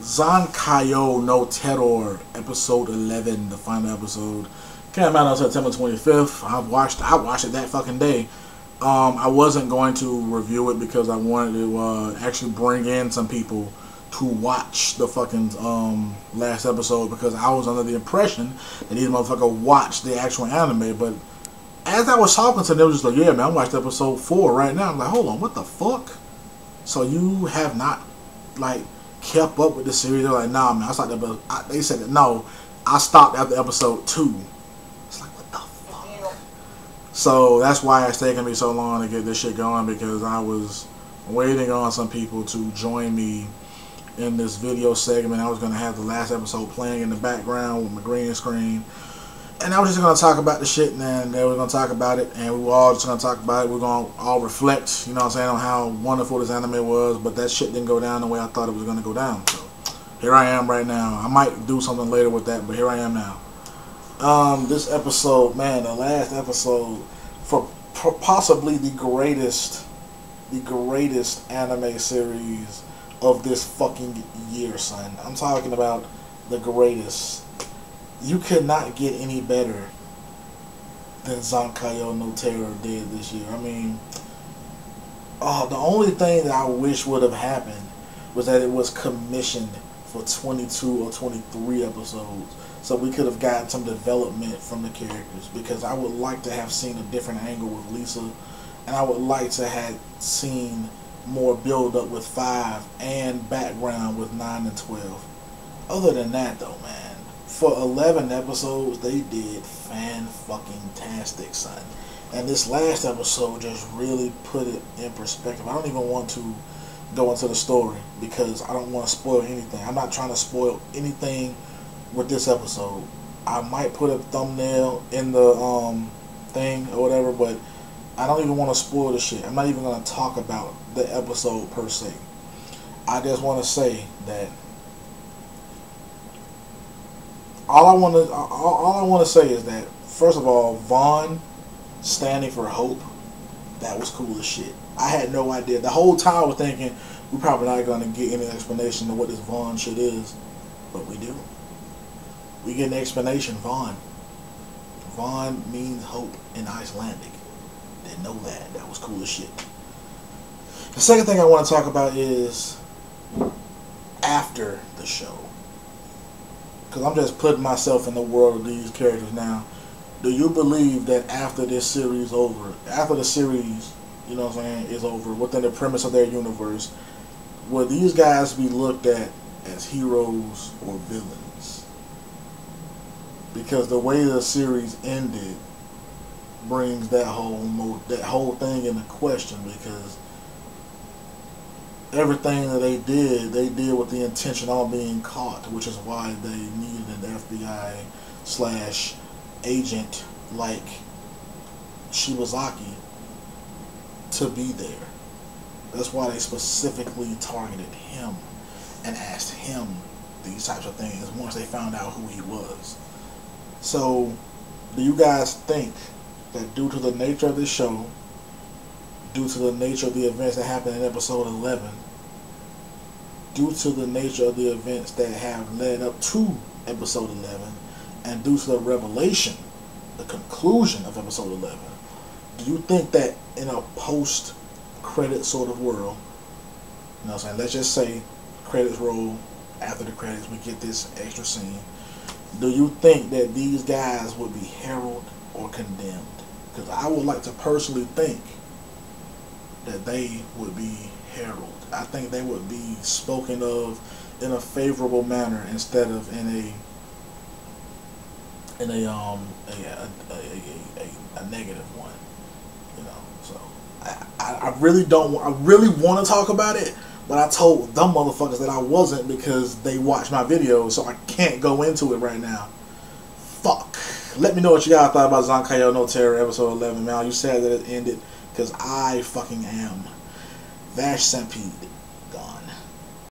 Zankyou no Terror, episode 11, the final episode, came out on September 25th. I watched it that fucking day. I wasn't going to review it because I wanted to actually bring in some people to watch the fucking last episode, because I was under the impression that these motherfuckers watched the actual anime. But as I was talking to them, they were just like, yeah, man, I'm watching episode 4 right now. I'm like, hold on, what the fuck? So you have not, like, kept up with the series? They're like, nah, man, I stopped. They said that, no, I stopped after episode 2. It's like, what the fuck? So that's why it's taking me so long to get this shit going, because I was waiting on some people to join me in this video segment. I was going to have the last episode playing in the background with my green screen, and I was just going to talk about the shit, and then they were going to talk about it, and we were all just going to talk about it. We're going to all reflect, you know what I'm saying, on how wonderful this anime was, but that shit didn't go down the way I thought it was going to go down. So here I am right now. I might do something later with that, but here I am now. This episode, man, the last episode for possibly the greatest anime series of this fucking year, son. I'm talking about the greatest. You could not get any better than Zankyou no Terror did this year. I mean, the only thing that I wish would have happened was that it was commissioned for 22 or 23 episodes, so we could have gotten some development from the characters, because I would like to have seen a different angle with Lisa, and I would like to have seen more build up with 5 and background with 9 and 12. Other than that, though, man, for 11 episodes they did fan-fucking-tastic, son. And this last episode just really put it in perspective. I don't even want to go into the story because I don't want to spoil anything. I'm not trying to spoil anything with this episode. I might put a thumbnail in the thing or whatever, but I don't even want to spoil the shit. I'm not even going to talk about the episode per se. I just want to say that all I want to say is that, first of all, Vaughn standing for hope, that was cool as shit. I had no idea. The whole time I was thinking we're probably not going to get any explanation of what this Vaughn shit is, but we do. We get an explanation. Vaughn means hope in Icelandic. Didn't know that. That was cool as shit. The second thing I want to talk about is after the show, because I'm just putting myself in the world of these characters now. Do you believe that after this series over, after the series, you know what I'm saying, is over, within the premise of their universe, will these guys be looked at as heroes or villains? Because the way the series ended brings that whole thing into question, because everything that they did with the intention of being caught, which is why they needed an FBI / agent like Shibazaki to be there. That's why they specifically targeted him and asked him these types of things once they found out who he was. So, do you guys think that due to the nature of this show, due to the nature of the events that happened in episode 11, due to the nature of the events that have led up to episode 11, and due to the revelation, the conclusion of episode 11, do you think that in a post-credit sort of world, you know what I'm saying, let's just say credits roll, after the credits we get this extra scene, do you think that these guys would be heralded or condemned? Because I would like to personally think that they would be heralded. I think they would be spoken of in a favorable manner instead of in a negative one. You know, so I really want to talk about it, but I told them motherfuckers that I wasn't because they watched my videos, so I can't go into it right now. Fuck. Let me know what you guys thought about Zankyou no Terror episode 11, man. You said that it ended, because I fucking am. Vash Stampede.